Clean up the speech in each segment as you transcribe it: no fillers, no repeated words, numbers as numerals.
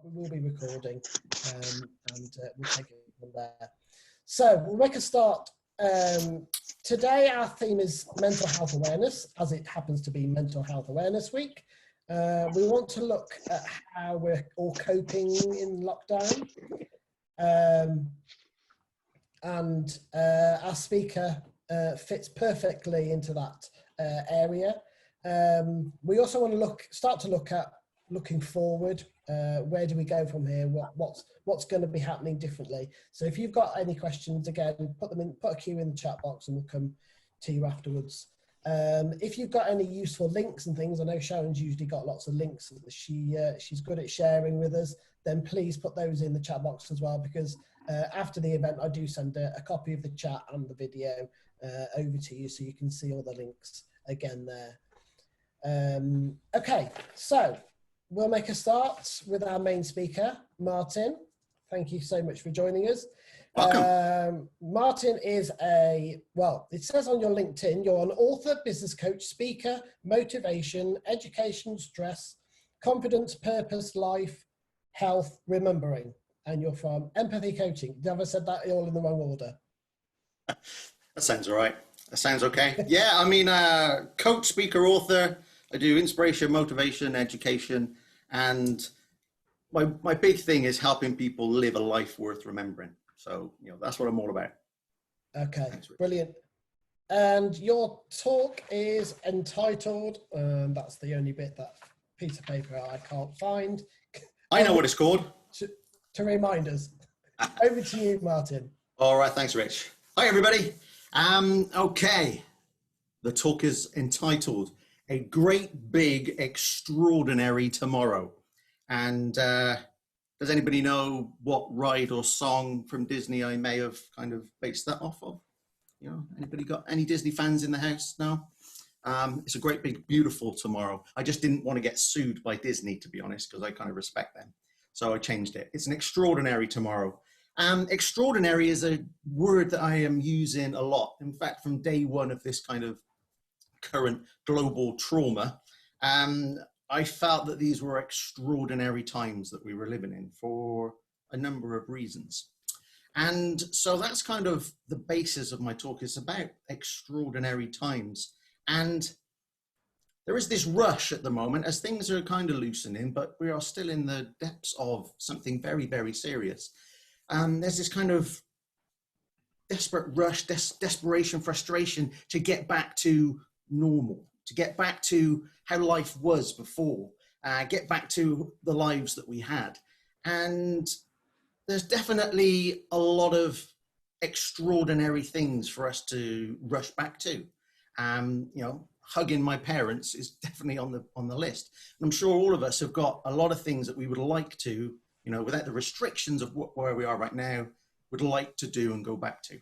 we will be recording, and we'll take it from there. So we'll make a start. Today our theme is mental health awareness, as it happens to be Mental Health Awareness Week. We want to look at how we're all coping in lockdown. And our speaker fits perfectly into that area. We also want to start to look at looking forward. Where do we go from here? What's going to be happening differently? So if you've got any questions, again, put a Q in the chat box and we'll come to you afterwards. If you've got any useful links and things, I know Sharon's usually got lots of links that she's good at sharing with us, then please put those in the chat box as well, because after the event I do send a copy of the chat and the video over to you so you can see all the links again there. Okay, so we'll make a start with our main speaker, Martin. Thank you so much for joining us. Welcome. Martin is it says on your LinkedIn, you're an author, business coach, speaker, motivation, education, stress, confidence, purpose, life, health, remembering. And you're from Empathy Coaching. Have I said that all in the wrong order? That sounds all right. That sounds okay. Yeah, I mean, coach, speaker, author. I do inspiration, motivation, education. And my big thing is helping people live a life worth remembering. So, that's what I'm all about. Okay, brilliant. And your talk is entitled, that's the only bit, that piece of paper I can't find. I know what it's called. To remind us. Over to you, Martin. All right, thanks, Rich. Hi, everybody. Okay, the talk is entitled A Great Big Extraordinary Tomorrow. And does anybody know what ride or song from Disney I may have kind of based that off of? Anybody got any Disney fans in the house now? It's a great big beautiful tomorrow. I just didn't want to get sued by Disney, to be honest, because I kind of respect them. So I changed it. It's an extraordinary tomorrow. Extraordinary is a word that I am using a lot. In fact, from day one of this kind of current global trauma, I felt that these were extraordinary times that we were living in for a number of reasons. And so that's kind of the basis of my talk. It's about extraordinary times. And there is this rush at the moment as things are kind of loosening, but we are still in the depths of something very, very serious. There's this kind of desperate rush, desperation, frustration to get back to normal, to get back to how life was before, get back to the lives that we had. And there's definitely a lot of extraordinary things for us to rush back to. Hugging my parents is definitely on the list. And I'm sure all of us have got a lot of things that we would like to, without the restrictions of where we are right now, would like to do and go back to.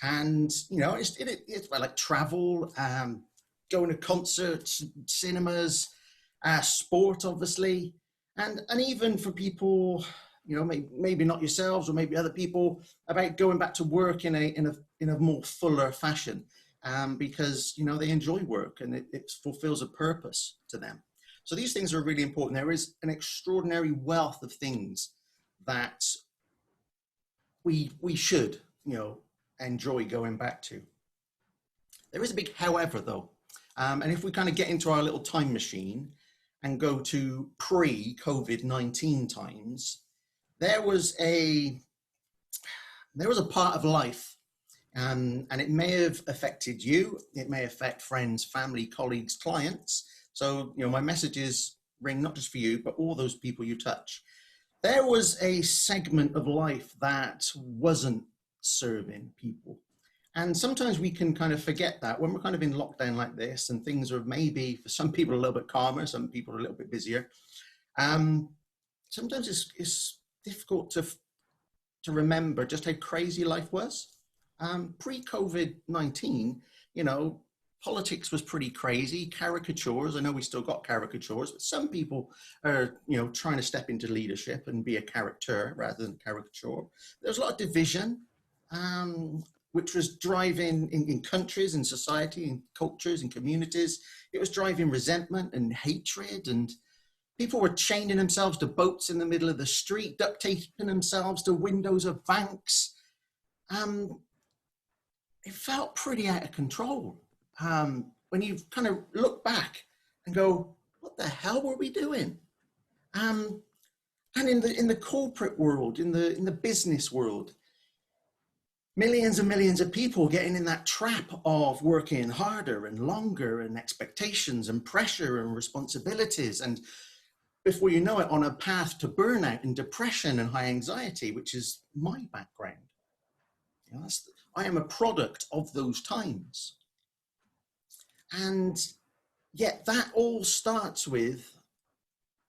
And, it's like travel, going to concerts, cinemas, sport, obviously. And even for people, maybe not yourselves or maybe other people, about going back to work in a more fuller fashion. Because, they enjoy work and it fulfills a purpose to them. So these things are really important. There is an extraordinary wealth of things that we should, enjoy going back to. There is a big however, though. And if we kind of get into our little time machine and go to pre-COVID-19 times, there was a part of life. And it may have affected you. It may affect friends, family, colleagues, clients. So, my messages ring not just for you, but all those people you touch. There was a segment of life that wasn't serving people. And sometimes we can kind of forget that when we're kind of in lockdown like this and things are maybe, for some people, a little bit calmer, some people are a little bit busier. Sometimes it's difficult to remember just how crazy life was. Pre-COVID-19, politics was pretty crazy. Caricatures, I know we still got caricatures, but some people are, trying to step into leadership and be a character rather than caricature. There's a lot of division, which was driving in countries and society and cultures and communities. It was driving resentment and hatred and People were chaining themselves to boats in the middle of the street, duct taping themselves to windows of banks. It felt pretty out of control. When you kind of look back and go, what the hell were we doing? And in the corporate world, in the business world, millions and millions of people getting in that trap of working harder and longer, and expectations and pressure and responsibilities, and before you know it, on a path to burnout and depression and high anxiety, which is my background. You know, I am a product of those times. And yet that all starts with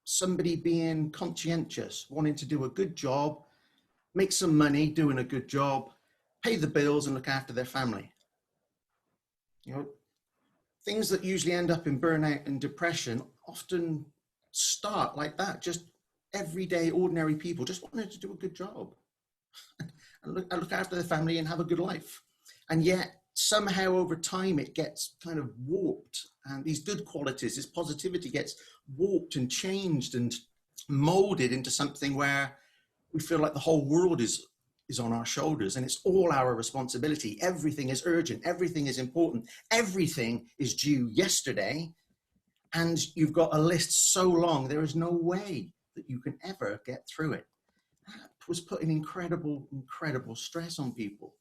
somebody being conscientious, wanting to do a good job, make some money doing a good job, pay the bills and look after their family. You know, things that usually end up in burnout and depression often start like that. Just everyday, ordinary people just wanted to do a good job and look after their family and have a good life. And yet somehow over time it gets kind of warped, and these good qualities, this positivity gets warped and changed and molded into something where we feel like the whole world is on our shoulders and it's all our responsibility. Everything is urgent, everything is important, everything is due yesterday, and you've got a list so long there is no way that you can ever get through it. That was putting incredible stress on people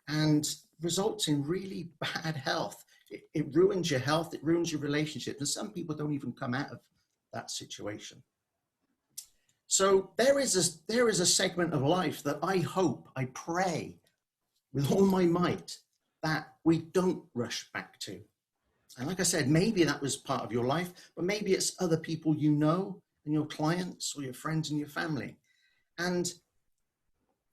and results in really bad health. It ruins your health, it ruins your relationships, and some people don't even come out of that situation. So there is a segment of life that I hope, I pray with all my might that we don't rush back to. And like I said, maybe that was part of your life, but maybe it's other people you know and your clients or your friends and your family. And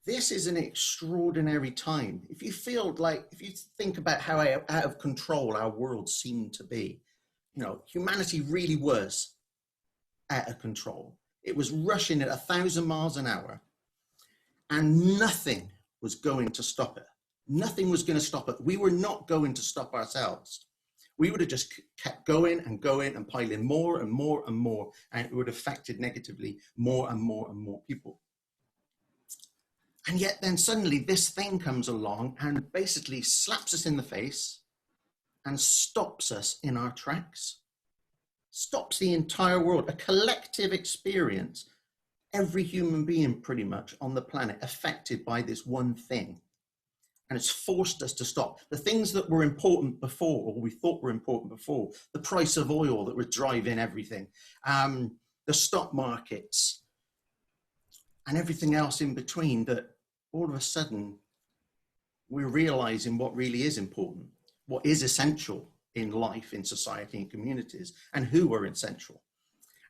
this is an extraordinary time. If you think about how out of control our world seemed to be, you know, humanity really was out of control. It was rushing at 1,000 miles an hour, and nothing was going to stop it. Nothing was going to stop it. We were not going to stop ourselves. We would have just kept going and piling more and more and more, and it would have affected negatively more and more and more people. And yet then suddenly this thing comes along and basically slaps us in the face and stops us in our tracks, stops the entire world, a collective experience, every human being pretty much on the planet affected by this one thing. And it's forced us to stop. The things that were important before, or we thought were important before, the price of oil that was driving everything, the stock markets, and everything else in between, that all of a sudden we're realizing what really is important, what is essential in life, in society, in communities, and who are essential.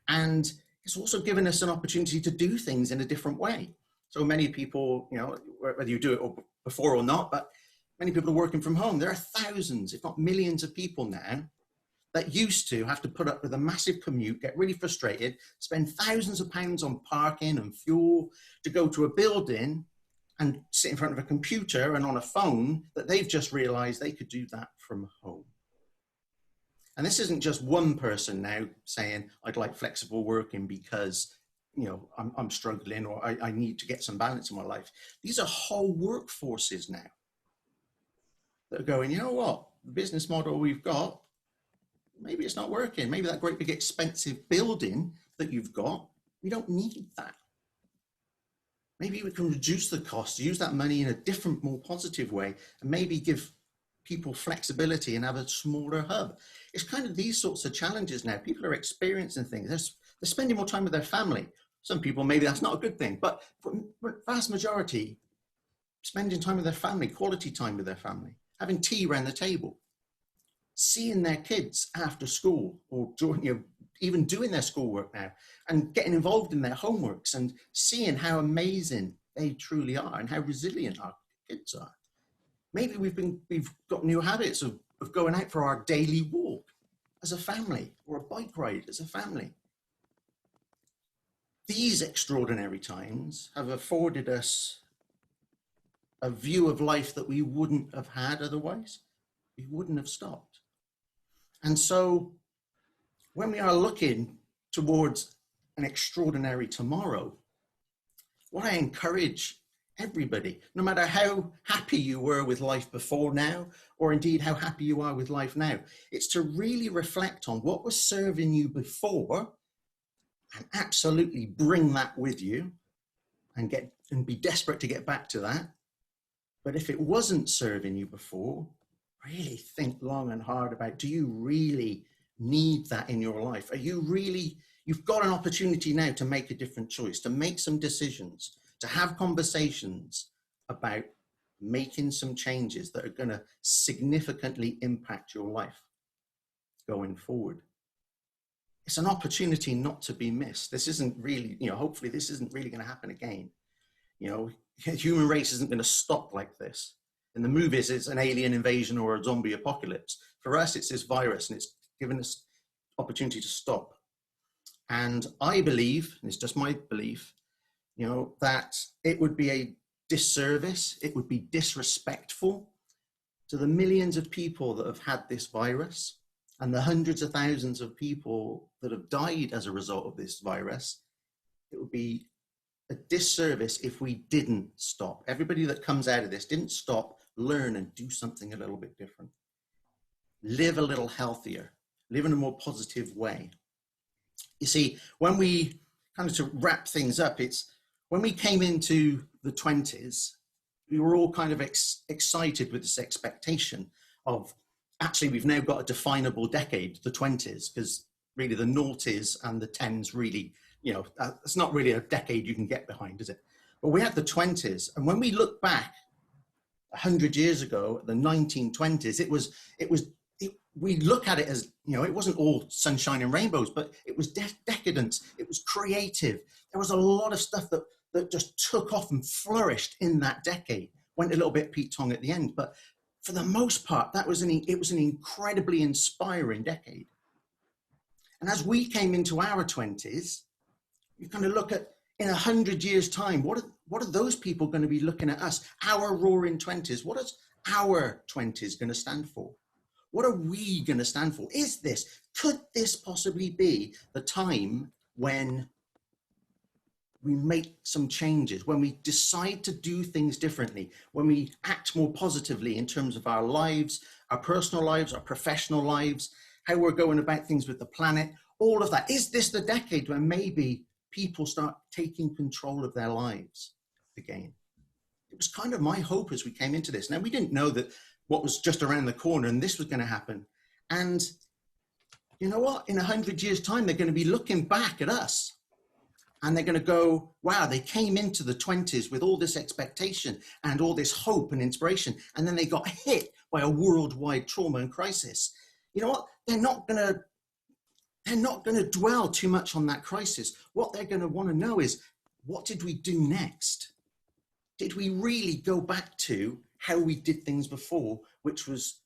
And it's also given us an opportunity to do things in a different way. So many people, you know, whether you do it before or not, but many people are working from home. There are thousands, if not millions of people now that used to have to put up with a massive commute, get really frustrated, spend thousands of pounds on parking and fuel to go to a building and sit in front of a computer and on a phone, that they've just realized they could do that from home. And this isn't just one person now saying, I'd like flexible working because, you know, I'm struggling, or I need to get some balance in my life. These are whole workforces now that are going, you know what, the business model we've got, maybe it's not working. Maybe that great big expensive building that you've got, we don't need that. Maybe we can reduce the cost, use that money in a different, more positive way, and maybe give people flexibility and have a smaller hub. It's kind of these sorts of challenges now. People are experiencing things. They're spending more time with their family. Some people, maybe that's not a good thing, but for the vast majority, spending time with their family, quality time with their family, having tea around the table, seeing their kids after school, or even doing their schoolwork now, and getting involved in their homeworks and seeing how amazing they truly are and how resilient our kids are. Maybe we've got new habits of going out for our daily walk as a family, or a bike ride as a family. These extraordinary times have afforded us a view of life that we wouldn't have had otherwise. We wouldn't have stopped. And so when we are looking towards an extraordinary tomorrow, what I encourage everybody, no matter how happy you were with life before now, or indeed how happy you are with life now, it's to really reflect on what was serving you before and absolutely bring that with you and be desperate to get back to that. But if it wasn't serving you before, really think long and hard about, do you really need that in your life? You've got an opportunity now to make a different choice, to make some decisions, to have conversations about making some changes that are going to significantly impact your life going forward. It's an opportunity not to be missed. This isn't really, hopefully this isn't really going to happen again. Human race isn't going to stop like this. In the movies, it's an alien invasion or a zombie apocalypse. For us, it's this virus, and it's given us opportunity to stop. And I believe, and it's just my belief, that it would be a disservice, it would be disrespectful to the millions of people that have had this virus and the hundreds of thousands of people that have died as a result of this virus. It would be a disservice if we didn't stop. Everybody that comes out of this didn't stop, learn, and do something a little bit different. Live a little healthier, live in a more positive way. You see, when we kind of, to wrap things up, it's when we came into the 20s, we were all kind of excited with this expectation of, actually, we've now got a definable decade, the 20s, because really the noughties and the 10s really, it's not really a decade you can get behind, is it? But we had the 20s, and when we look back 100 years ago, the 1920s, we look at it as, it wasn't all sunshine and rainbows, but it was decadence. It was creative. There was a lot of stuff that just took off and flourished in that decade. Went a little bit Pete Tong at the end, but for the most part, it was an incredibly inspiring decade. And as we came into our 20s, you kind of look at, in 100 years' time, what are those people going to be looking at us? Our roaring 20s. What is our 20s going to stand for? What are we going to stand for? Could this possibly be the time when we make some changes, when we decide to do things differently, when we act more positively in terms of our lives, our personal lives, our professional lives, how we're going about things with the planet, all of that? Is this the decade when maybe people start taking control of their lives again? It was kind of my hope as we came into this. Now, we didn't know that what was just around the corner and this was going to happen. And you know what? In 100 years' time, they're going to be looking back at us and they're going to go, wow, they came into the 20s with all this expectation and all this hope and inspiration, and then they got hit by a worldwide trauma and crisis. You know what? They're not going to dwell too much on that crisis. What they're going to want to know is, what did we do next? Did we really go back to how we did things before, which was,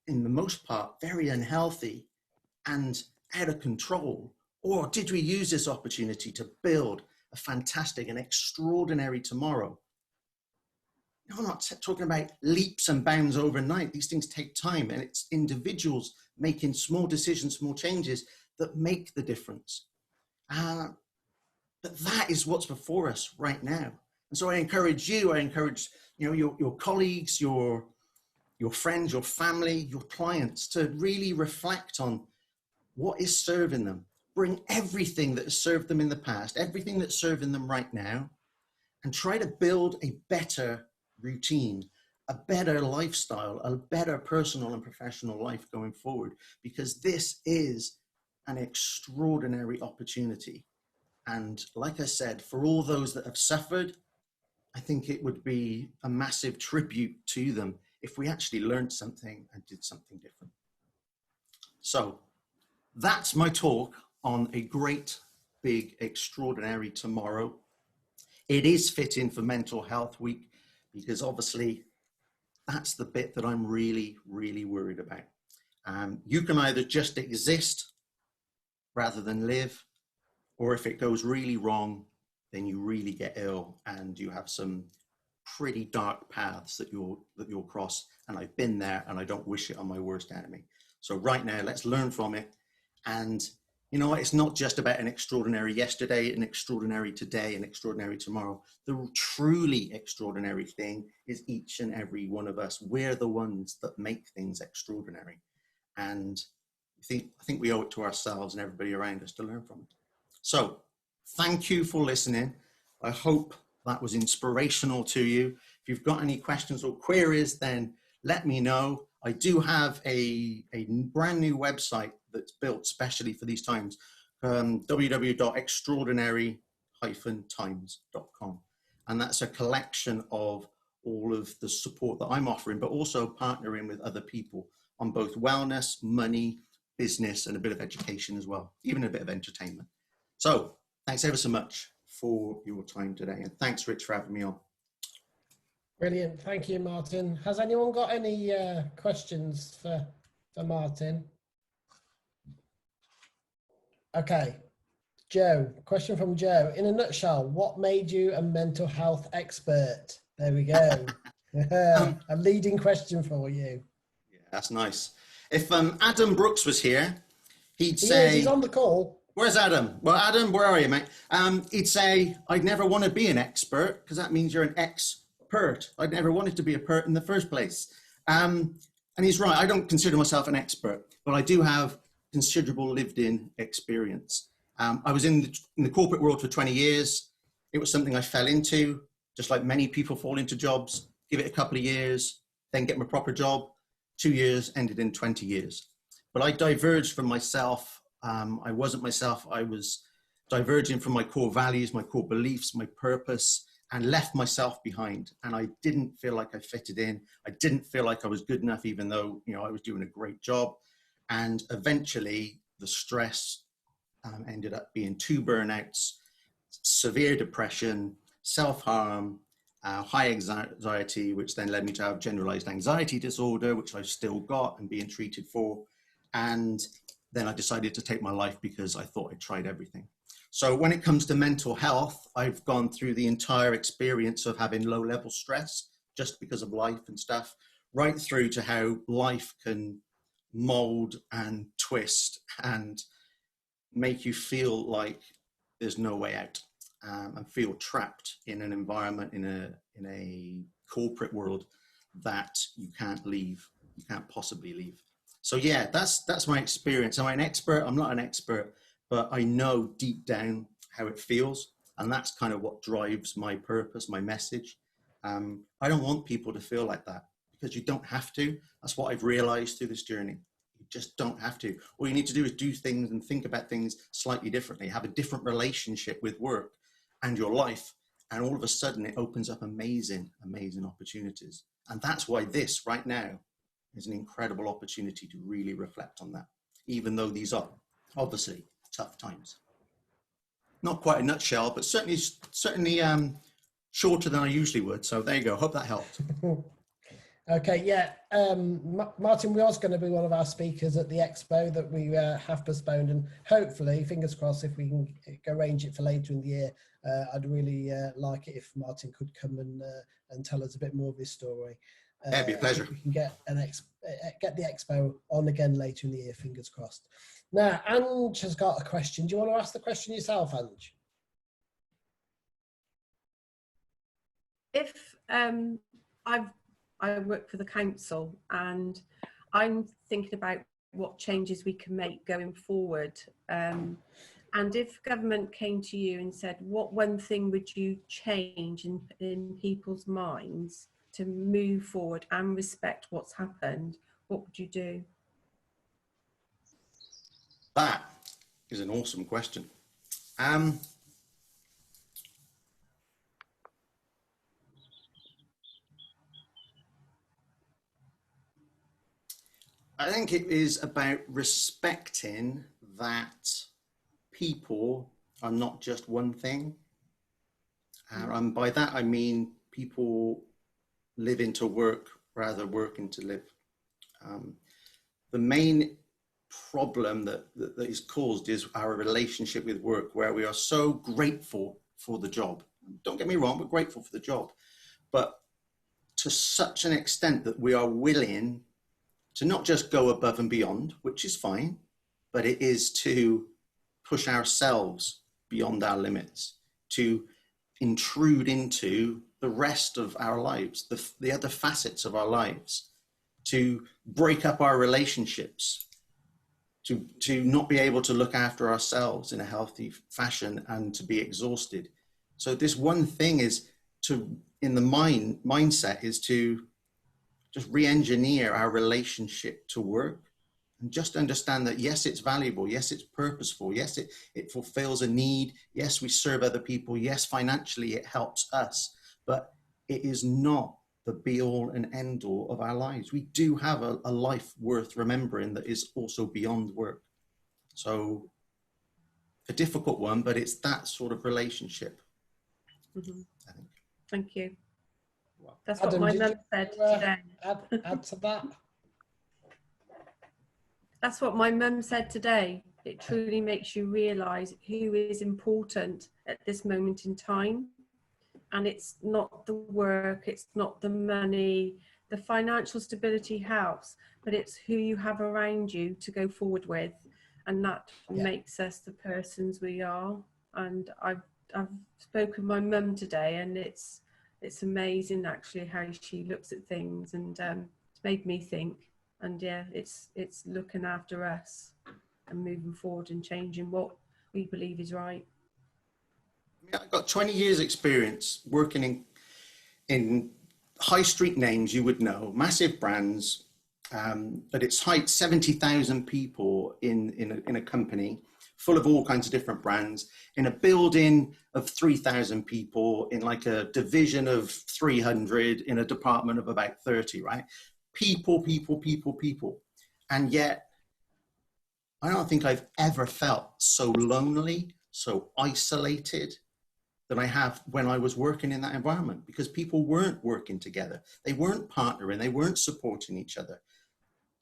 in the most part, very unhealthy and out of control? Or did we use this opportunity to build a fantastic and extraordinary tomorrow? No, I'm not talking about leaps and bounds overnight. These things take time, and it's individuals making small decisions, small changes that make the difference. But that is what's before us right now. And so I encourage your colleagues, your friends, your family, your clients to really reflect on what is serving them. Bring everything that has served them in the past, everything that's serving them right now, and try to build a better routine, a better lifestyle, a better personal and professional life going forward, because this is an extraordinary opportunity. And like I said, for all those that have suffered, I think it would be a massive tribute to them if we actually learned something and did something different. So that's my talk on a great, big, extraordinary tomorrow. It is fitting for Mental Health Week, because obviously that's the bit that I'm really, really worried about. You can either just exist rather than live, or if it goes really wrong, then you really get ill and you have some pretty dark paths that you'll cross. And I've been there, and I don't wish it on my worst enemy. So right now, let's learn from it and you know, it's not just about an extraordinary yesterday, an extraordinary today, an extraordinary tomorrow. The truly extraordinary thing is each and every one of us. We're the ones that make things extraordinary. And I think we owe it to ourselves and everybody around us to learn from it. So thank you for listening. I hope that was inspirational to you. If you've got any questions or queries, then let me know. I do have a brand new website that's built specially for these times, www.extraordinary-times.com. And that's a collection of all of the support that I'm offering, but also partnering with other people on both wellness, money, business, and a bit of education as well, even a bit of entertainment. So thanks ever so much for your time today. And thanks, Rich, for having me on. Brilliant. Thank you, Martin. Has anyone got any questions for Martin? Okay. Joe, question from Joe. In a nutshell, what made you a mental health expert? There we go. A leading question for you. Yeah, that's nice. If Adam Brooks was here, he'd say... He's on the call. Where's Adam? Well, Adam, where are you, mate? He'd say, I'd never want to be an expert, because that means you're an expert. I'd never wanted to be a pert in the first place. And he's right. I don't consider myself an expert, but I do have considerable lived-in experience. I was in the corporate world for 20 years. It was something I fell into, just like many people fall into jobs, give it a couple of years, then get my proper job. 2 years ended in 20 years. But I diverged from myself. I wasn't myself. I was diverging from my core values, my core beliefs, my purpose, and left myself behind. And I didn't feel like I fitted in. I didn't feel like I was good enough, even though, you know, I was doing a great job. And eventually the stress ended up being 2 burnouts, severe depression, self-harm, high anxiety, which then led me to have generalized anxiety disorder, which I've still got and being treated for. And then I decided to take my life because I thought I tried everything. So when it comes to mental health, I've gone through the entire experience of having low-level stress just because of life and stuff, right through to how life can mold and twist and make you feel like there's no way out, and feel trapped in an environment, in a corporate world that you can't leave, you can't possibly leave. So yeah, that's my experience. Am I an expert? I'm not an expert, but I know deep down how it feels. And that's kind of what drives my purpose, my message. I don't want people to feel like that, because you don't have to. That's what I've realized through this journey. You just don't have to. All you need to do is do things and think about things slightly differently, have a different relationship with work and your life. And all of a sudden it opens up amazing, amazing opportunities. And that's why this right now is an incredible opportunity to really reflect on that, even though these are obviously tough times. Not quite a nutshell, but certainly shorter than I usually would. So there you go. Hope that helped. Okay, yeah. Martin was going to be one of our speakers at the expo that we have postponed, and hopefully, fingers crossed, if we can arrange it for later in the year, I'd really like it if Martin could come and tell us a bit more of his story. That'd be a pleasure. We can get the expo on again later in the year, fingers crossed. Now, Ange has got a question. Do you want to ask the question yourself, Ange? If I work for the council and I'm thinking about what changes we can make going forward, and if government came to you and said, what one thing would you change in people's minds to move forward and respect what's happened, what would you do? That is an awesome question. I think it is about respecting that people are not just one thing. And by that, I mean people live into work rather than working to live. The main problem that is caused is our relationship with work, where we are so grateful for the job. Don't get me wrong, we're grateful for the job, but to such an extent that we are willing to not just go above and beyond, which is fine, but it is to push ourselves beyond our limits, to intrude into the rest of our lives, the other facets of our lives, to break up our relationships, to not be able to look after ourselves in a healthy fashion, and to be exhausted. So this one thing is to, in the mindset, is to just re-engineer our relationship to work, and just understand that, yes, it's valuable. Yes, it's purposeful. Yes, it fulfills a need. Yes, we serve other people. Yes, financially it helps us, but it is not the be all and end all of our lives. We do have a life worth remembering that is also beyond work. So a difficult one, but it's that sort of relationship. Mm-hmm. I think. Thank you. Well, That's Adam, what my mum said today. Add to that. That's what my mum said today. It truly makes you realise who is important at this moment in time. And it's not the work, it's not the money, the financial stability helps, but it's who you have around you to go forward with. And that makes us the persons we are. And I've spoken with my mum today, and it's amazing actually how she looks at things, and it's made me think. And yeah, it's looking after us and moving forward and changing what we believe is right. I've got 20 years experience working in high street names you would know, massive brands, at its height, 70,000 people in a company full of all kinds of different brands, in a building of 3,000 people, in like a division of 300, in a department of about 30, right? People. And yet, I don't think I've ever felt so lonely, so isolated than I have when I was working in that environment, because people weren't working together. They weren't partnering. They weren't supporting each other.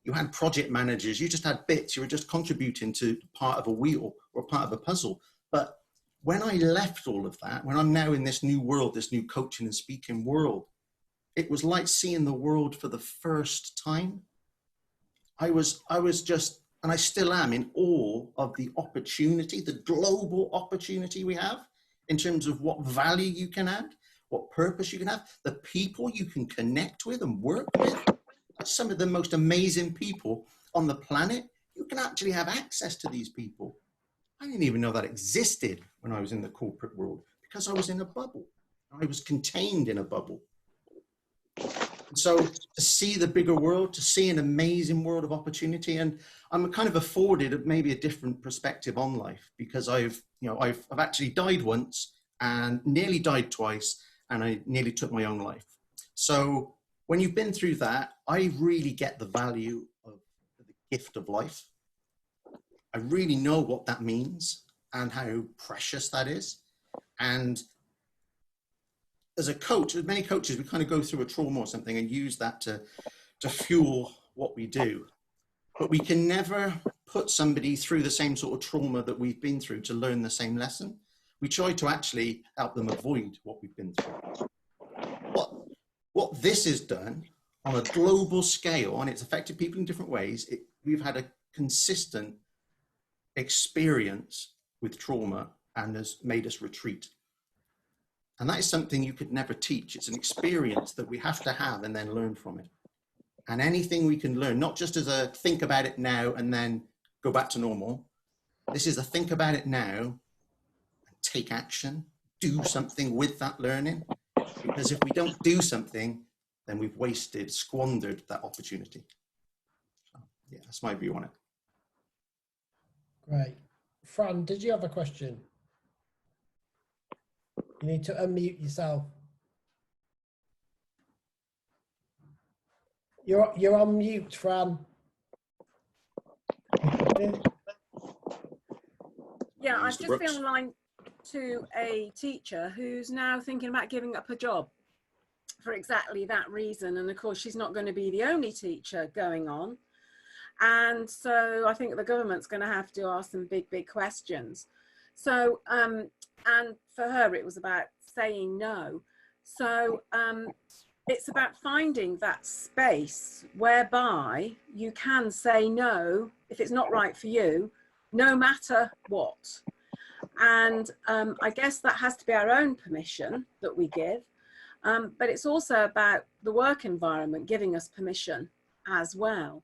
You had project managers. You just had bits. You were just contributing to part of a wheel or part of a puzzle. But when I left all of that, when I'm now in this new world, this new coaching and speaking world, it was like seeing the world for the first time. I was just, and I still am, in awe of the opportunity, the global opportunity we have in terms of what value you can add, what purpose you can have, the people you can connect with and work with. Some of the most amazing people on the planet. You can actually have access to these people. I didn't even know that existed when I was in the corporate world, because I was in a bubble. I was contained in a bubble. So to see the bigger world, to see an amazing world of opportunity, and I'm kind of afforded maybe a different perspective on life, because I've actually died once and nearly died twice, and I nearly took my own life. So when you've been through that, I really get the value of the gift of life. I really know what that means and how precious that is. And as a coach, as many coaches, we kind of go through a trauma or something and use that to fuel what we do. But we can never put somebody through the same sort of trauma that we've been through to learn the same lesson. We try to actually help them avoid what we've been through. What this has done on a global scale, and it's affected people in different ways, we've had a consistent experience with trauma and has made us retreat. And that is something you could never teach. It's an experience that we have to have and then learn from it. And anything we can learn, not just as a think about it now and then go back to normal. This is a think about it now and take action, do something with that learning. Because if we don't do something, then we've squandered that opportunity. So, yeah, that's my view on it. Great. Fran, did you have a question? You need to unmute yourself. You're on mute, Fran. Yeah, I've just been online to a teacher who's now thinking about giving up her job for exactly that reason. And of course, she's not going to be the only teacher going on. And so I think the government's going to have to ask some big questions. So, and for her, it was about saying no. So it's about finding that space whereby you can say no if it's not right for you, no matter what. And I guess that has to be our own permission that we give. But it's also about the work environment giving us permission as well.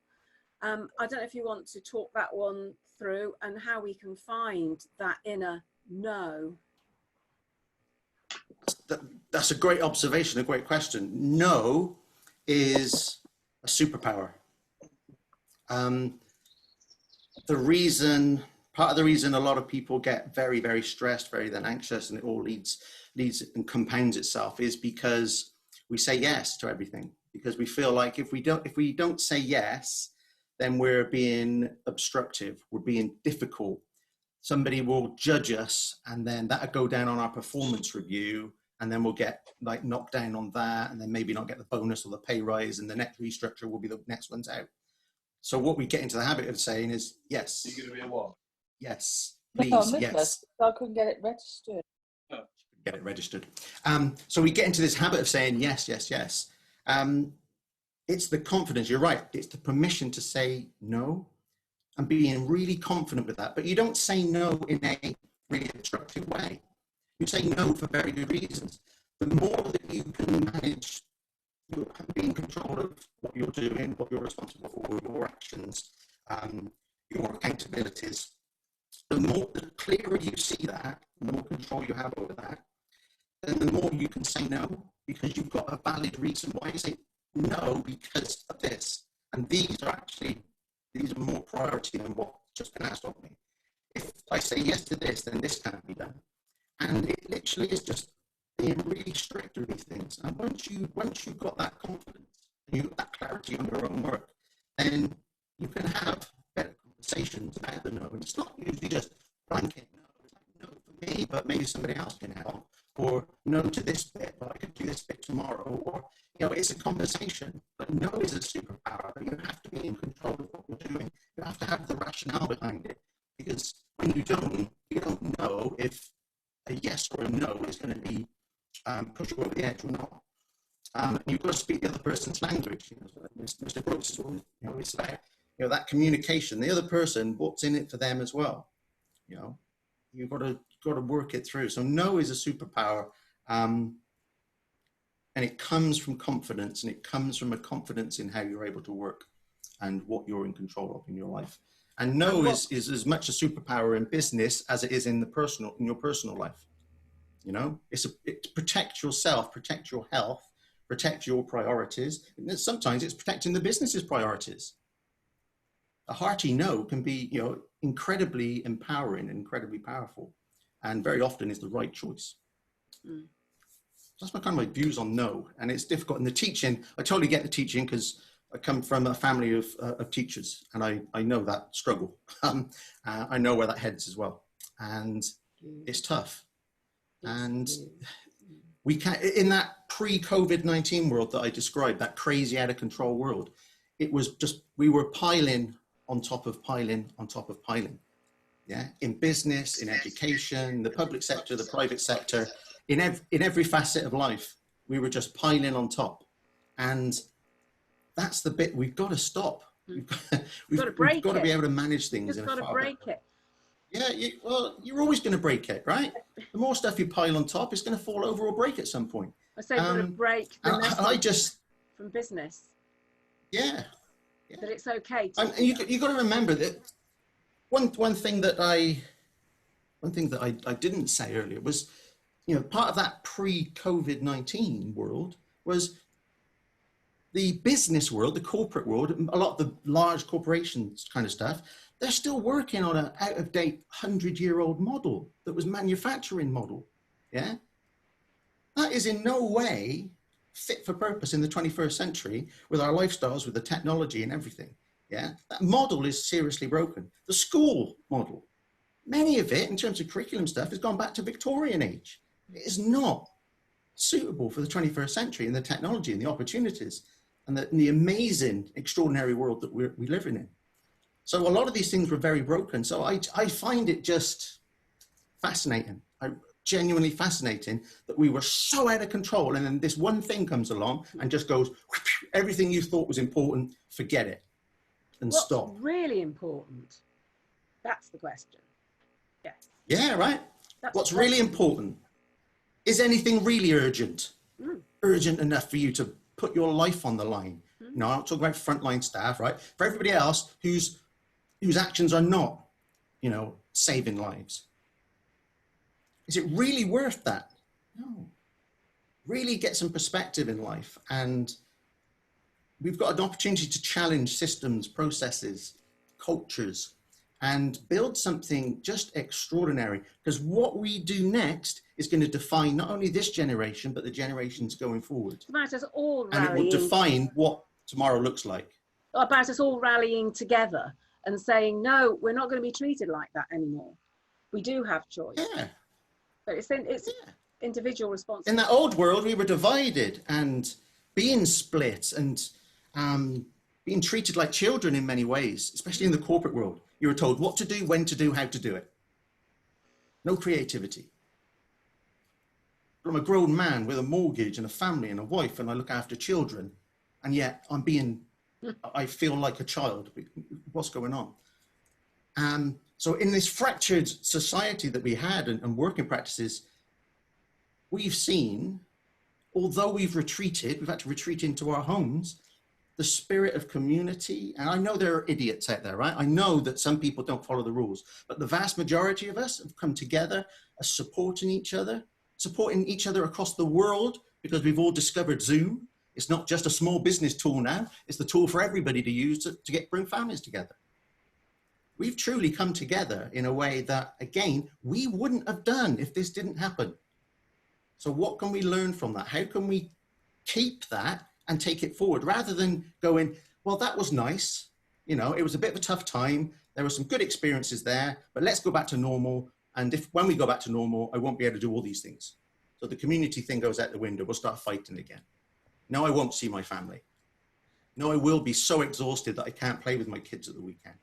I don't know if you want to talk that one through and how we can find that inner no. That's a great observation, a great question. No is a superpower. Part of the reason a lot of people get very, very stressed, very then anxious, and it all leads and compounds itself, is because we say yes to everything. Because we feel like if we don't say yes, then we're being obstructive, we're being difficult. Somebody will judge us, and then that'll go down on our performance review, and then we'll get like knocked down on that, and then maybe not get the bonus or the pay rise, and the next restructure will be the next one's out. So what we get into the habit of saying is yes. You're going to be a what? Yes, please, No, yes. I couldn't get it registered. Get it registered. So we get into this habit of saying yes, yes, yes. It's the confidence, you're right. It's the permission to say no and being really confident with that. But you don't say no in a really obstructive way. You say no for very good reasons. The more that you can manage, you be in control of what you're doing, what you're responsible for, your actions, your accountabilities, the clearer you see that, the more control you have over that, then the more you can say no, because you've got a valid reason why you say no, because of this. And these are more priority than what's just been asked of me. If I say yes to this, then this can't be done. And it literally is just being really strict with these things. And once you've got that confidence, and you've got that clarity on your own work, then you can have better conversations about the no. And it's not usually just blanket no. It's like no for me, but maybe somebody else can help. Or no to this bit, but I could do this bit tomorrow. Or, it's a conversation. But no is a superpower. But you have to be in control of what you're doing. You have to have the rationale behind it. Because when you don't know if a yes or a no is going to be push you over the edge or not. You've got to speak the other person's language. Mr. Brooks is always about that communication. The other person, what's in it for them as well. You've got to work it through. So no is a superpower, and it comes from confidence, and it comes from a confidence in how you're able to work and what you're in control of in your life. And no is as much a superpower in business as it is in your personal life. It's protect yourself, protect your health, protect your priorities. And sometimes it's protecting the business's priorities. A hearty no can be, incredibly empowering and incredibly powerful, and very often is the right choice. That's my views on no, and it's difficult in the teaching. I totally get the teaching because I come from a family of teachers, and I know that struggle. I know where that heads as well, and it's tough. And we can't, in that pre-COVID-19 world that I described, that crazy out of control world, it was just, we were piling on top of piling on top of piling. Yeah, in business, in education, the public sector, the private sector, in every facet of life, we were just piling on top. And that's the bit we've got to stop. We've got to be able to manage things. You've got to break it. Yeah, you're always going to break it, right? The more stuff you pile on top, it's going to fall over or break at some point. I say you've got to break the message from business. Yeah. That it's okay. And you got to remember that one thing that I didn't say earlier was, part of that pre-COVID-19 world was the business world, the corporate world, a lot of the large corporations kind of stuff. They're still working on an out-of-date 100-year-old model that was manufacturing model. Yeah, that is in no way fit for purpose in the 21st century with our lifestyles, with the technology and everything. Yeah, that model is seriously broken. The school model, many of it in terms of curriculum stuff has gone back to Victorian age. It is not suitable for the 21st century and the technology and the opportunities and the amazing, extraordinary world that we live in. So a lot of these things were very broken. So I find it just fascinating. Genuinely fascinating that we were so out of control, and then this one thing comes along and just goes, everything you thought was important, forget it, and stop. What's really important That's the question. Yes. Yeah, right. That's What's really important? Is anything really urgent? Urgent enough for you to put your life on the line? No, I'm not talking about frontline staff, right? For everybody else whose actions are not, saving lives. Is it really worth that? No. Really get some perspective in life, and we've got an opportunity to challenge systems, processes, cultures, and build something just extraordinary, because what we do next is going to define not only this generation, but the generations going forward. About us all and rallying. It will define what tomorrow looks like. About us all rallying together and saying, no, we're not going to be treated like that anymore. We do have choice. Yeah. But it's individual responsibility. In that old world, we were divided and being split and being treated like children in many ways, especially in the corporate world. You were told what to do, when to do, how to do it. No creativity. But I'm a grown man with a mortgage and a family and a wife, and I look after children, and yet I feel like a child. What's going on? So in this fractured society that we had and working practices, we've seen, although we've had to retreat into our homes, the spirit of community. And I know there are idiots out there, right? I know that some people don't follow the rules, but the vast majority of us have come together, are supporting each other across the world, because we've all discovered Zoom. It's not just a small business tool now. It's the tool for everybody to use to bring families together. We've truly come together in a way that, again, we wouldn't have done if this didn't happen. So what can we learn from that? How can we keep that and take it forward, rather than going, well, that was nice. It was a bit of a tough time. There were some good experiences there, but let's go back to normal. And when we go back to normal, I won't be able to do all these things. So the community thing goes out the window. We'll start fighting again. No, I won't see my family. No, I will be so exhausted that I can't play with my kids at the weekend.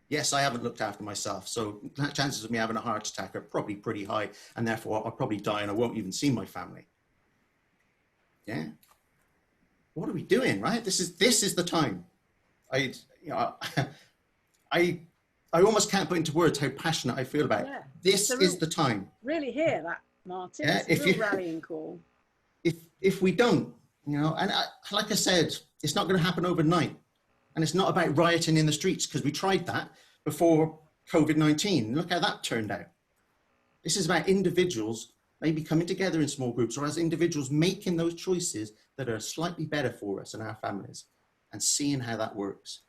Yes, I haven't looked after myself, so chances of me having a heart attack are probably pretty high, and therefore I'll probably die and I won't even see my family. Yeah. What are we doing, right? This is the time. I almost can't put into words how passionate I feel about it. This is the time. Really hear that, Martin. Yeah, it's a real rallying call. If we don't, like I said, it's not going to happen overnight. And it's not about rioting in the streets, because we tried that before COVID-19. Look how that turned out. This is about individuals maybe coming together in small groups, or as individuals making those choices that are slightly better for us and our families, and seeing how that works.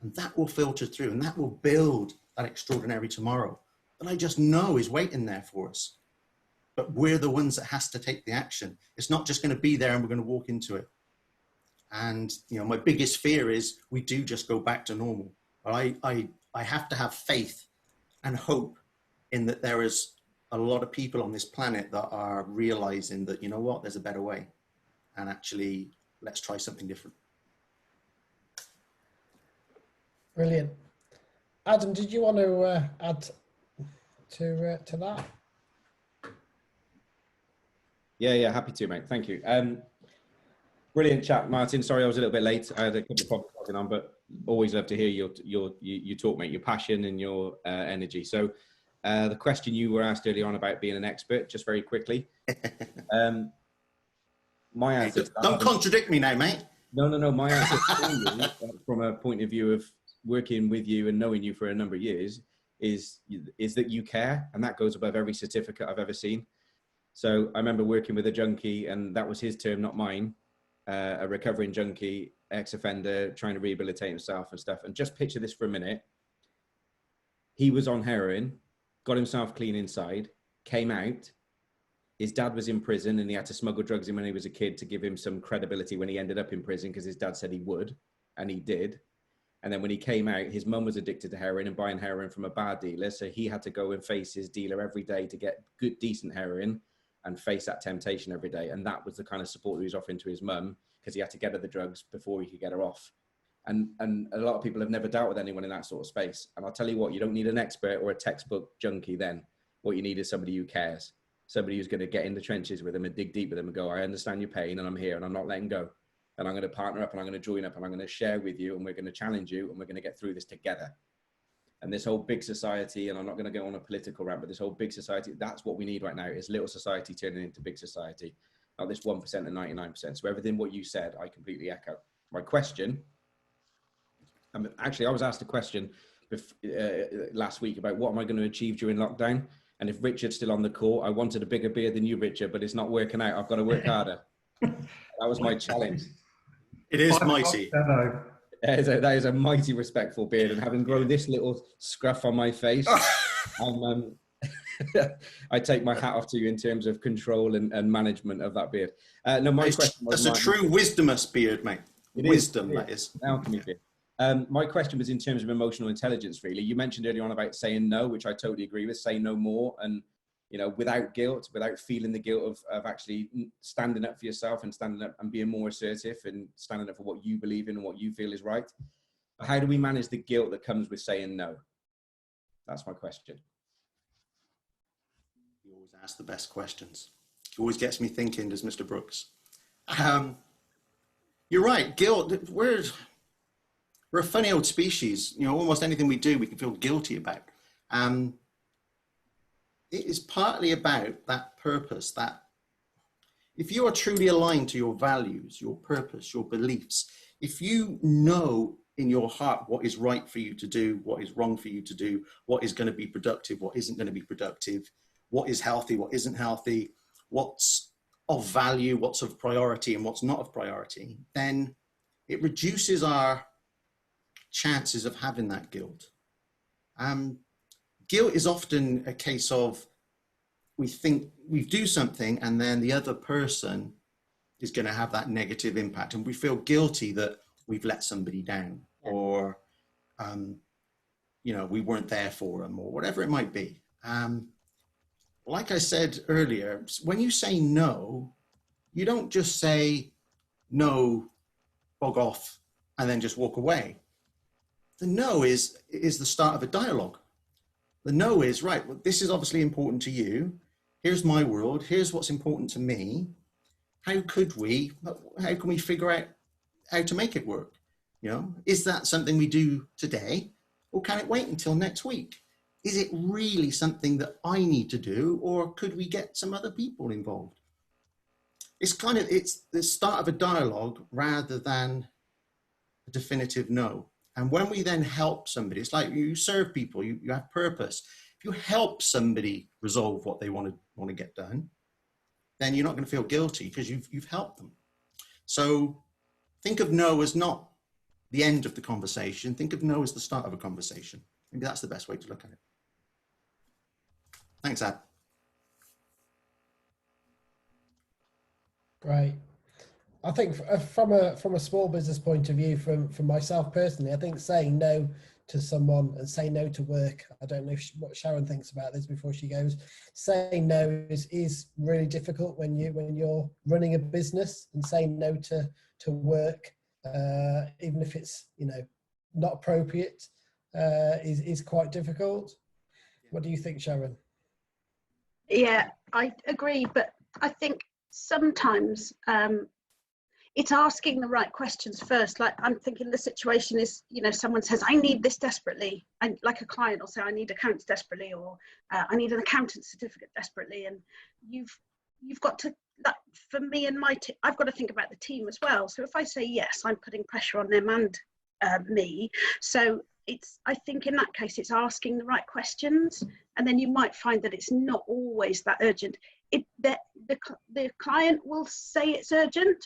And that will filter through, and that will build that extraordinary tomorrow that I just know is waiting there for us. But we're the ones that has to take the action. It's not just going to be there and we're going to walk into it. And my biggest fear is we do just go back to normal. But I have to have faith and hope in that there is a lot of people on this planet that are realizing that, there's a better way. And actually, let's try something different. Brilliant. Adam, did you want to add to that? Yeah, happy to, mate. Thank you. Brilliant chat, Martin. Sorry I was a little bit late. I had a couple of problems logging on, but always love to hear you talk, mate, your passion and your energy. So the question you were asked earlier on about being an expert, just very quickly. My answer don't contradict me now, mate. No. My answer from a point of view of working with you and knowing you for a number of years is that you care, and that goes above every certificate I've ever seen. So I remember working with a junkie, and that was his term, not mine. A recovering junkie, ex-offender, trying to rehabilitate himself and stuff. And just picture this for a minute. He was on heroin, got himself clean inside, came out. His dad was in prison, and he had to smuggle drugs in when he was a kid to give him some credibility when he ended up in prison, because his dad said he would, and he did. And then when he came out, his mum was addicted to heroin and buying heroin from a bad dealer. So he had to go and face his dealer every day to get good, decent heroin, and face that temptation every day. And that was the kind of support that he was offering to his mum, because he had to get her the drugs before he could get her off. And a lot of people have never dealt with anyone in that sort of space. And I'll tell you what, you don't need an expert or a textbook junkie then. What you need is somebody who cares, somebody who's going to get in the trenches with them and dig deep with them and go, I understand your pain, and I'm here, and I'm not letting go. And I'm going to partner up, and I'm going to join up, and I'm going to share with you, and we're going to challenge you, and we're going to get through this together. And this whole big society, and I'm not going to go on a political rant, but this whole big society, that's what we need right now, is little society turning into big society, not this 1% and 99%. So everything what you said, I completely echo. My question, actually, I was asked a question last week about what am I going to achieve during lockdown? And if Richard's still on the call, I wanted a bigger beard than you, Richard, but it's not working out. I've got to work harder. That was my challenge. It is mighty. That is a mighty respectful beard, and having grown this little scruff on my face, I take my hat off to you in terms of control and management of that beard. No, my question was... That's a true wisdomous beard, mate. Wisdom, that is. Alchemy beard. My question was in terms of emotional intelligence, really. You mentioned earlier on about saying no, which I totally agree with, say no more, and, you know, without guilt, without feeling the guilt of actually standing up for yourself and standing up and being more assertive and standing up for what you believe in and what you feel is right. But how do we manage the guilt that comes with saying no? That's my question. You always ask the best questions. It always gets me thinking, does Mr. Brooks. You're right, guilt, we're a funny old species. You know, almost anything we do, we can feel guilty about. It is partly about that purpose, that if you are truly aligned to your values, your purpose, your beliefs, if you know in your heart what is right for you to do, what is wrong for you to do, what is going to be productive, what isn't going to be productive, what is healthy, what isn't healthy, what's of value, what's of priority and what's not of priority, then it reduces our chances of having that guilt. Guilt is often a case of we think we do something and then the other person is going to have that negative impact and we feel guilty that we've let somebody down or, you know, we weren't there for them or whatever it might be. Like I said earlier, when you say no, you don't just say no, bog off, and then just walk away. The no is the start of a dialogue. The no is, right, well, this is obviously important to you. Here's my world. Here's what's important to me. How can we figure out how to make it work? You know, is that something we do today or can it wait until next week? Is it really something that I need to do or could we get some other people involved? It's the start of a dialogue rather than a definitive no. And when we then help somebody, it's like you serve people, you have purpose. If you help somebody resolve what they want to get done, then you're not going to feel guilty because you've helped them. So think of no as not the end of the conversation. Think of no as the start of a conversation. Maybe that's the best way to look at it. Thanks, Ab. Great. I think from a small business point of view, from myself personally, I think saying no to someone and saying no to work, I don't know what Sharon thinks about this before she goes, saying no is really difficult when you're running a business, and saying no to work, even if it's, you know, not appropriate, is quite difficult. What do you think, Sharon? Yeah, I agree, but I think sometimes it's asking the right questions first. Like, I'm thinking the situation is, you know, someone says, I need this desperately. And like a client will say, I need accounts desperately, or I need an accountant certificate desperately. And you've got to, that, for me and my team, I've got to think about the team as well. So if I say yes, I'm putting pressure on them and me. So I think in that case, it's asking the right questions. And then you might find that it's not always that urgent. The client will say it's urgent,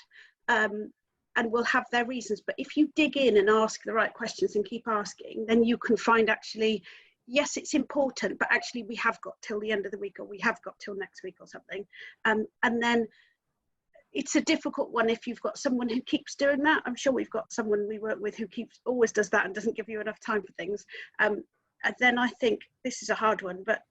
and will have their reasons. But if you dig in and ask the right questions and keep asking, then you can find actually, yes, it's important, but actually we have got till the end of the week, or we have got till next week or something. And then it's a difficult one if you've got someone who keeps doing that. I'm sure we've got someone we work with who always does that and doesn't give you enough time for things. And then I think this is a hard one, but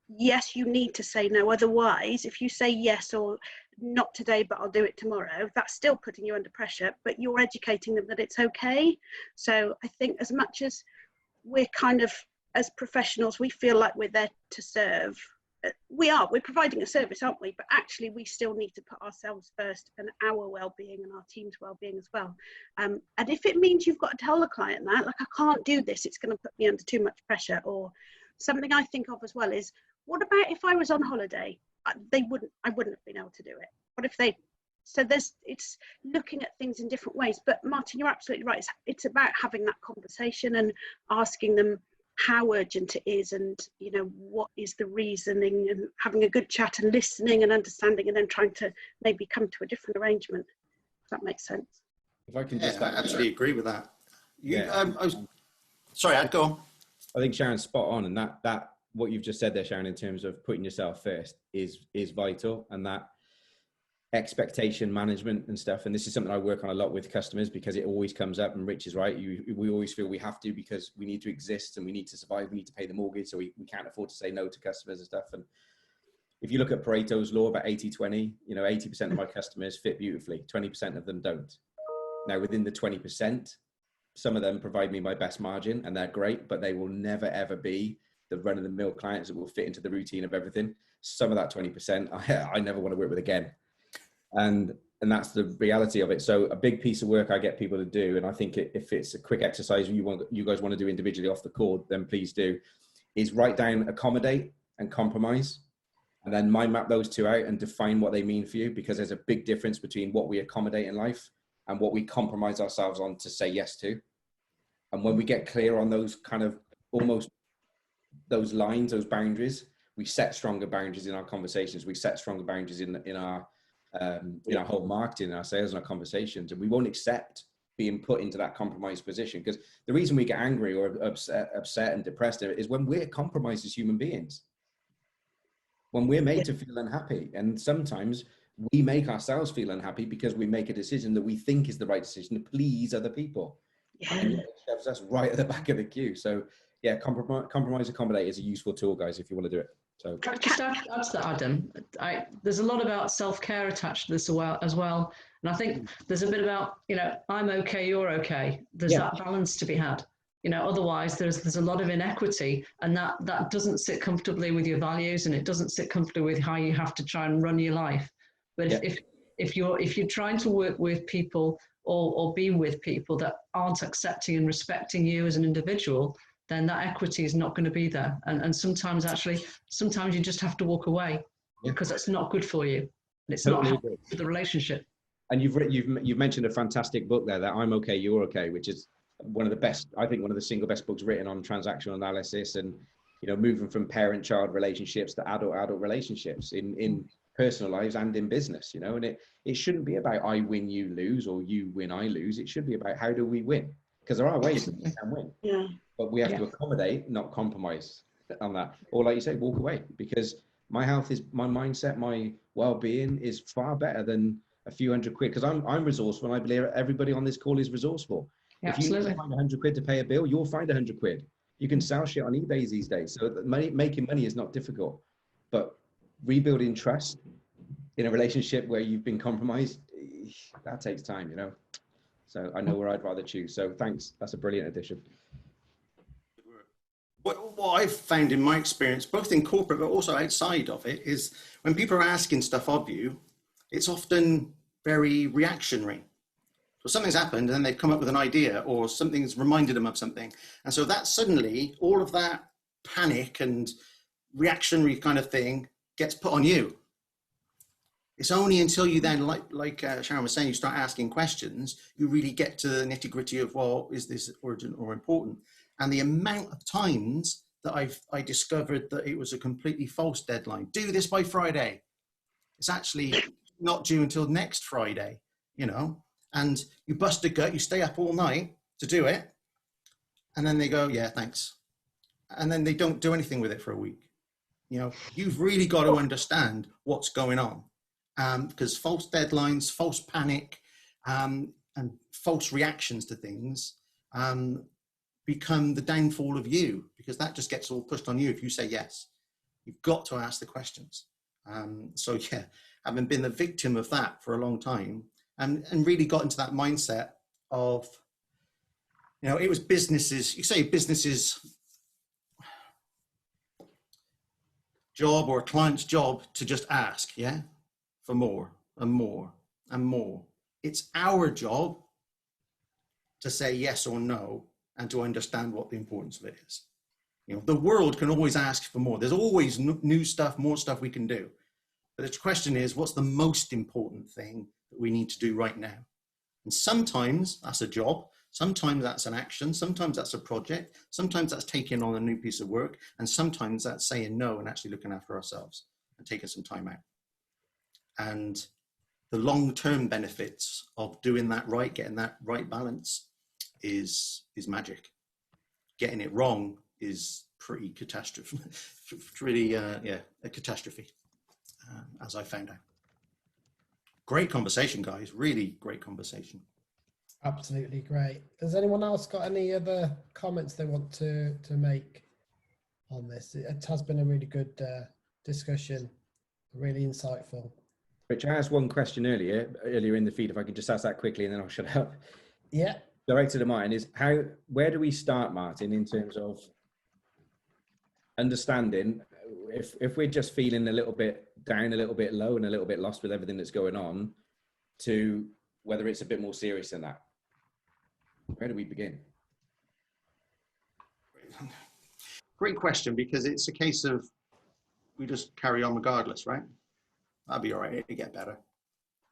yes, you need to say no. Otherwise, if you say yes, or not today, but I'll do it tomorrow, that's still putting you under pressure, but you're educating them that it's okay. So I think as much as we're kind of, as professionals, we feel like we're there to serve, we're providing a service, aren't we? But actually we still need to put ourselves first and our well-being and our team's well-being as well. And if it means you've got to tell the client that, like, I can't do this, it's going to put me under too much pressure. Or something I think of as well is, what about if I was on holiday? I wouldn't have been able to do it. What if they? So it's looking at things in different ways. But Martin, you're absolutely right. It's about having that conversation and asking them how urgent it is, and what is the reasoning, and having a good chat and listening and understanding, and then trying to maybe come to a different arrangement, if that makes sense. If I can I absolutely agree with that. Yeah. Sorry, I'd go on. I think Sharon's spot on, and that what you've just said there, Sharon, in terms of putting yourself first is vital, and that expectation management and stuff. And this is something I work on a lot with customers, because it always comes up, and Rich is right. We always feel we have to, because we need to exist and we need to survive. We need to pay the mortgage, so we can't afford to say no to customers and stuff. And if you look at Pareto's law about 80-20, 80% of my customers fit beautifully, 20% of them don't. Now, within the 20%, some of them provide me my best margin, and they're great, but they will never, ever be the run-of-the-mill clients that will fit into the routine of everything. Some of that 20%, I never want to work with again. And that's the reality of it. So a big piece of work I get people to do, and I think if it's a quick exercise you guys want to do individually off the cord, then please do, is write down accommodate and compromise, and then mind map those two out and define what they mean for you, because there's a big difference between what we accommodate in life and what we compromise ourselves on to say yes to. And when we get clear on those kind of almost those lines, those boundaries, we set stronger boundaries in our conversations. We set stronger boundaries in our whole marketing, our sales, and our conversations. And we won't accept being put into that compromised position, because the reason we get angry or upset and depressed is when we're compromised as human beings, when we're made to feel unhappy. And sometimes we make ourselves feel unhappy because we make a decision that we think is the right decision to please other people. And it shoves us right at the back of the queue. So yeah, compromise accommodate is a useful tool, guys, if you want to do it. So just add to that, Adam. There's a lot about self-care attached to this as well. And I think there's a bit about, I'm okay, you're okay. There's that balance to be had. Otherwise there's a lot of inequity, and that doesn't sit comfortably with your values, and it doesn't sit comfortably with how you have to try and run your life. But if you're trying to work with people or be with people that aren't accepting and respecting you as an individual, then that equity is not going to be there. And sometimes you just have to walk away because it's not good for you. And it's not helpful for the relationship. And you've mentioned a fantastic book there, that I'm okay, you're okay, which is one of the best, I think one of the single best books written on transactional analysis and, moving from parent-child relationships to adult-adult relationships in personal lives and in business, and it shouldn't be about I win, you lose, or you win, I lose. It should be about how do we win? Because there are ways that we can win. Yeah. But we have to accommodate, not compromise on that. Or like you say, walk away, because my health is my mindset, my well-being is far better than a few £100, because I'm resourceful, and I believe everybody on this call is resourceful. Yeah, if you need to find £100 to pay a bill, you'll find £100. You can sell shit on eBay these days. So making money is not difficult, but rebuilding trust in a relationship where you've been compromised, that takes time, So I know where I'd rather choose. So thanks. That's a brilliant addition. What I've found in my experience, both in corporate but also outside of it, is when people are asking stuff of you, it's often very reactionary. So something's happened and then they've come up with an idea, or something's reminded them of something. And so that suddenly, all of that panic and reactionary kind of thing gets put on you. It's only until you then, like Sharon was saying, you start asking questions, you really get to the nitty gritty of, well, is this urgent or important? And the amount of times that I discovered that it was a completely false deadline. Do this by Friday. It's actually not due until next Friday, and you bust a gut, you stay up all night to do it. And then they go, yeah, thanks. And then they don't do anything with it for a week. You've really got to understand what's going on. Because false deadlines, false panic, and false reactions to things become the downfall of you, because that just gets all pushed on you if you say yes. You've got to ask the questions. So yeah, having been the victim of that for a long time, and really got into that mindset of, it was businesses, you say businesses job or a client's job to just ask, yeah, for more and more and more. It's our job to say yes or no and to understand what the importance of it is. You know, the world can always ask for more. There's always new stuff, more stuff we can do. But the question is, what's the most important thing that we need to do right now? And sometimes that's a job. Sometimes that's an action. Sometimes that's a project. Sometimes that's taking on a new piece of work. And sometimes that's saying no and actually looking after ourselves and taking some time out. And the long-term benefits of doing that right, getting that right balance is magic. Getting it wrong is pretty catastrophe, a catastrophe, as I found out. Great conversation, guys. Really great conversation. Absolutely great. Has anyone else got any other comments they want to make on this? It has been a really good discussion, really insightful. Rich, I asked one question earlier in the feed, if I can just ask that quickly and then I'll shut up. Yeah. Directed at mine is where do we start, Martin, in terms of understanding if we're just feeling a little bit down, a little bit low and a little bit lost with everything that's going on, to whether it's a bit more serious than that? Where do we begin? Great question, because it's a case of we just carry on regardless, right? That'll be all right, it'll get better.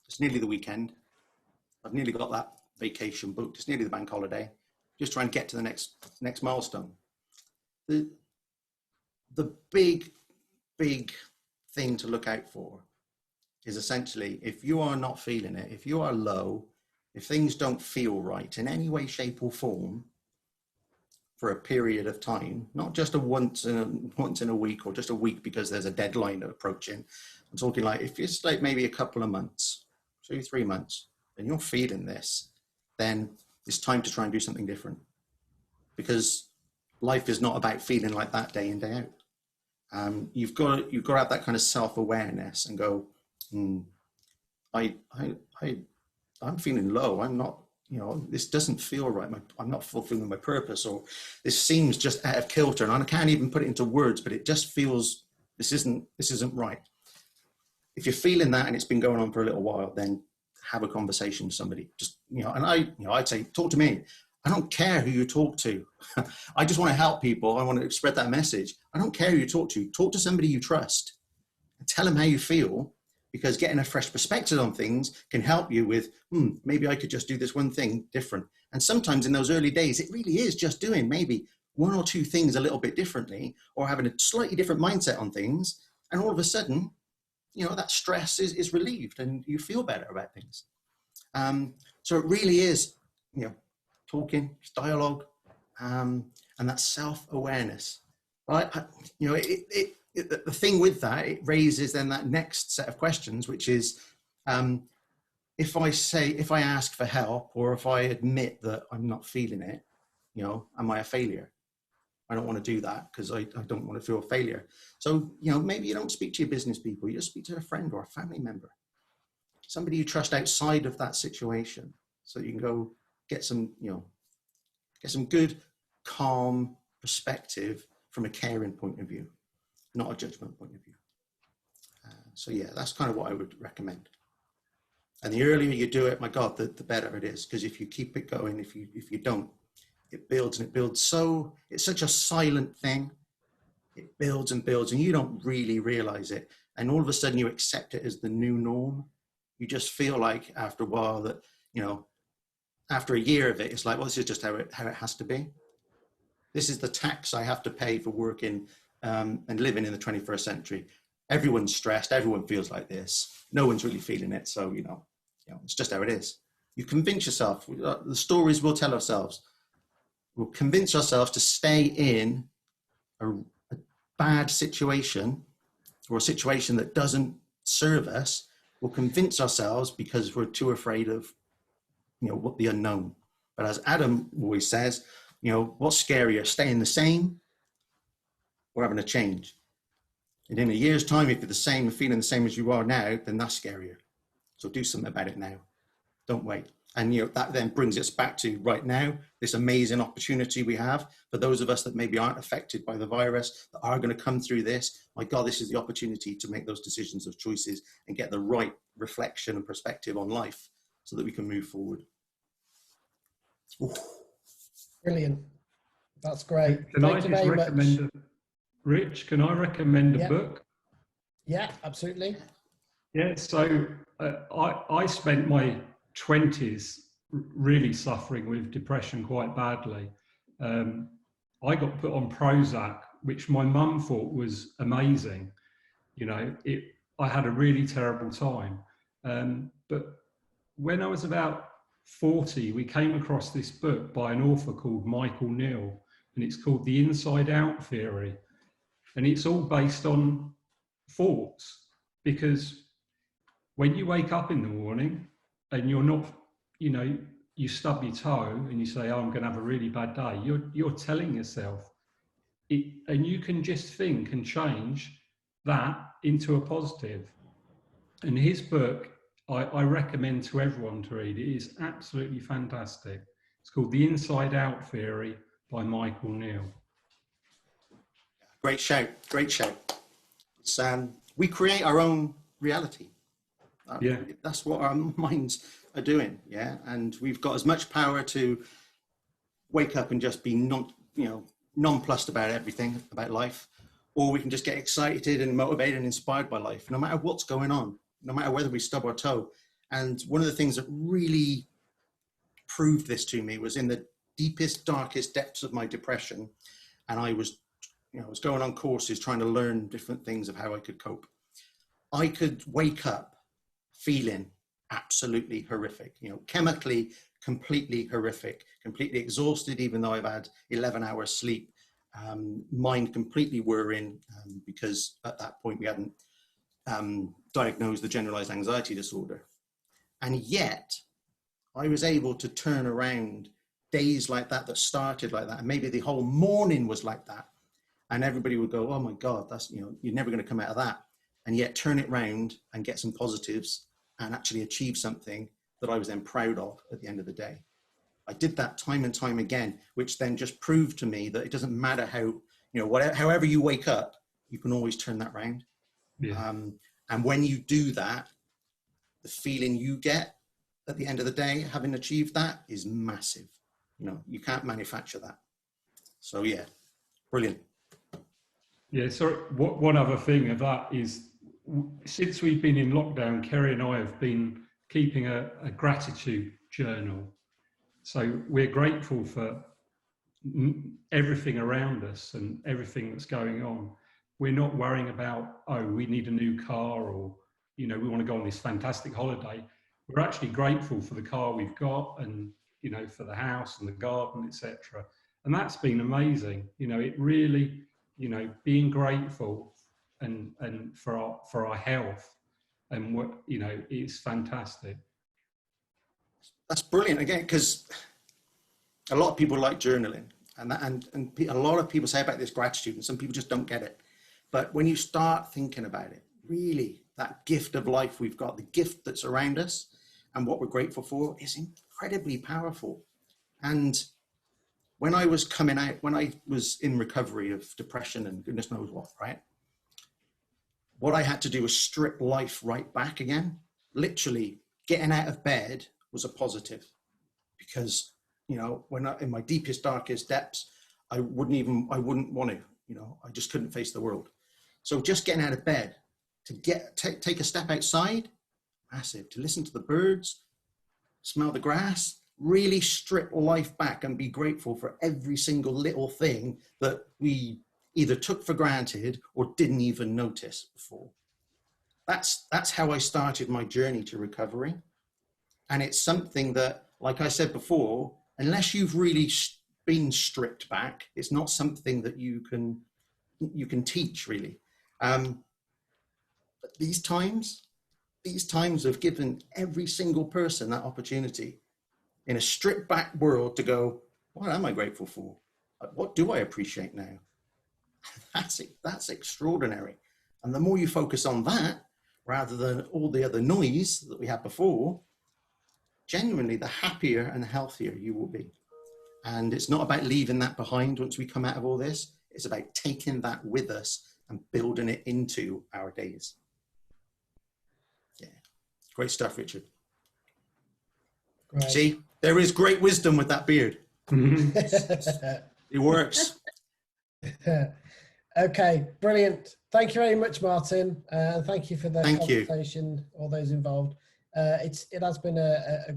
It's nearly the weekend. I've nearly got that vacation booked. It's nearly the bank holiday. Just try and get to the next milestone. The big thing to look out for is essentially, if you are not feeling it, if you are low, if things don't feel right in any way, shape or form for a period of time, not just once in a week or just a week because there's a deadline approaching. I'm talking like, if it's like maybe a couple of months, 2-3 months, and you're feeling this, then it's time to try and do something different, because life is not about feeling like that day in, day out. You've got to have that kind of self-awareness and go, I'm feeling low. I'm not, this doesn't feel right. I'm not fulfilling my purpose, or this seems just out of kilter, and I can't even put it into words, but it just feels, this isn't right. If you're feeling that and it's been going on for a little while, then have a conversation with somebody. Just, and I'd say, talk to me. I don't care who you talk to. I just want to help people. I want to spread that message. I don't care who you talk to. Talk to somebody you trust and tell them how you feel, because getting a fresh perspective on things can help you with, maybe I could just do this one thing different. And sometimes in those early days, it really is just doing maybe 1 or 2 things a little bit differently, or having a slightly different mindset on things. And all of a sudden, that stress is relieved and you feel better about things. So it really is, talking, dialogue, and that self-awareness. Right? The thing with that, it raises then that next set of questions, which is, if I ask for help, or if I admit that I'm not feeling it, am I a failure? I don't want to do that because I don't want to feel a failure. So, maybe you don't speak to your business people, you just speak to a friend or a family member, somebody you trust outside of that situation, so you can go get some good, calm perspective from a caring point of view, not a judgment point of view. So yeah, that's kind of what I would recommend. And the earlier you do it, my God, the better it is. Because if you keep it going, if you don't, it builds and it builds. So it's such a silent thing. It builds and builds and you don't really realize it. And all of a sudden you accept it as the new norm. You just feel like after a while that, after a year of it, it's like, well, this is just how it has to be. This is the tax I have to pay for working and living in the 21st century. Everyone's stressed. Everyone feels like this. No one's really feeling it. So, it's just how it is. You convince yourself, the stories we'll tell ourselves. We'll convince ourselves to stay in a bad situation, or a situation that doesn't serve us. We'll convince ourselves because we're too afraid of, what the unknown. But as Adam always says, what's scarier, staying the same or having a change? And in a year's time, if you're the same and feeling the same as you are now, then that's scarier. So do something about it now. Don't wait. And that then brings us back to right now, this amazing opportunity we have for those of us that maybe aren't affected by the virus, that are going to come through this. My God, this is the opportunity to make those decisions of choices and get the right reflection and perspective on life so that we can move forward. Ooh. Brilliant. That's great. Can I just recommend, Rich, can I recommend a book? Yeah, absolutely. Yeah, so I spent my 20s really suffering with depression quite badly. I got put on Prozac, which my mum thought was amazing. I had a really terrible time. But when I was about 40, we came across this book by an author called Michael Neal, and it's called The Inside Out Theory. And it's all based on thoughts, because when you wake up in the morning and you're not, you stub your toe and you say, oh, I'm going to have a really bad day, you're telling yourself it, and you can just think and change that into a positive. And his book, I recommend to everyone to read. It is absolutely fantastic. It's called The Inside Out Theory by Michael Neal. Great shout, great shout. It's, we create our own reality. Yeah, that's what our minds are doing. Yeah, and we've got as much power to wake up and just be nonplussed about everything, about life, or we can just get excited and motivated and inspired by life, no matter what's going on, no matter whether we stub our toe. And one of the things that really proved this to me was in the deepest, darkest depths of my depression, and I was going on courses trying to learn different things of how I could cope. I could wake up feeling absolutely horrific, chemically completely horrific, completely exhausted, even though I've had 11 hours sleep, mind completely whirring, because at that point we hadn't diagnosed the generalized anxiety disorder. And yet I was able to turn around days like that started like that, and maybe the whole morning was like that, and everybody would go, oh my God, that's, you're never going to come out of that. And yet turn it round and get some positives and actually achieve something that I was then proud of at the end of the day. I did that time and time again, which then just proved to me that it doesn't matter how, however you wake up, you can always turn that round. Yeah. And when you do that, the feeling you get at the end of the day, having achieved that, is massive. You can't manufacture that. So yeah, brilliant. Yeah, so one other thing of that is, since we've been in lockdown, Kerry and I have been keeping a gratitude journal. So we're grateful for everything around us and everything that's going on. We're not worrying about, oh, we need a new car, or, we want to go on this fantastic holiday. We're actually grateful for the car we've got, and, for the house and the garden, etc. And that's been amazing. It really, being grateful and for our health, and what, is fantastic. That's brilliant, again, because a lot of people like journaling, and a lot of people say about this gratitude, and some people just don't get it. But when you start thinking about it, really, that gift of life we've got, the gift that's around us and what we're grateful for, is incredibly powerful. And when I was coming out, when I was in recovery of depression and goodness knows what, right? What I had to do was strip life right back again. Literally getting out of bed was a positive, because, when in my deepest, darkest depths, I wouldn't want to, I just couldn't face the world. So just getting out of bed, to take a step outside, massive. To listen to the birds, smell the grass, really strip life back and be grateful for every single little thing that we either took for granted or didn't even notice before. That's how I started my journey to recovery. And it's something that, like I said before, unless you've really been stripped back, it's not something that you can teach, really. But these times have given every single person that opportunity in a stripped back world to go, what am I grateful for? What do I appreciate now? That's extraordinary. And the more you focus on that, rather than all the other noise that we had before, genuinely, the happier and healthier you will be. And it's not about leaving that behind once we come out of all this. It's about taking that with us and building it into our days. Yeah, great stuff, Richard. Great. See, there is great wisdom with that beard. It works. Okay, brilliant. Thank you very much, Martin. And thank you for the conversation, all those involved. It has been a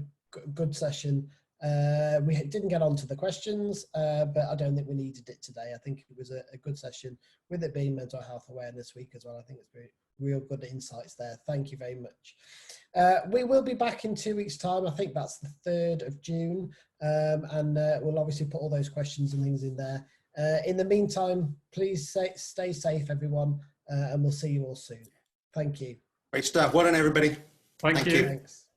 good session. We didn't get on to the questions, but I don't think we needed it today. I think it was a good session, with it being Mental Health Awareness Week as well. I think it's very real good insights there. Thank you very much. We will be back in 2 weeks' time. I think that's the 3rd of June. And we'll obviously put all those questions and things in there. In the meantime, please stay safe, everyone, and we'll see you all soon. Thank you. Great stuff. Well done, everybody. Thank you. Thanks.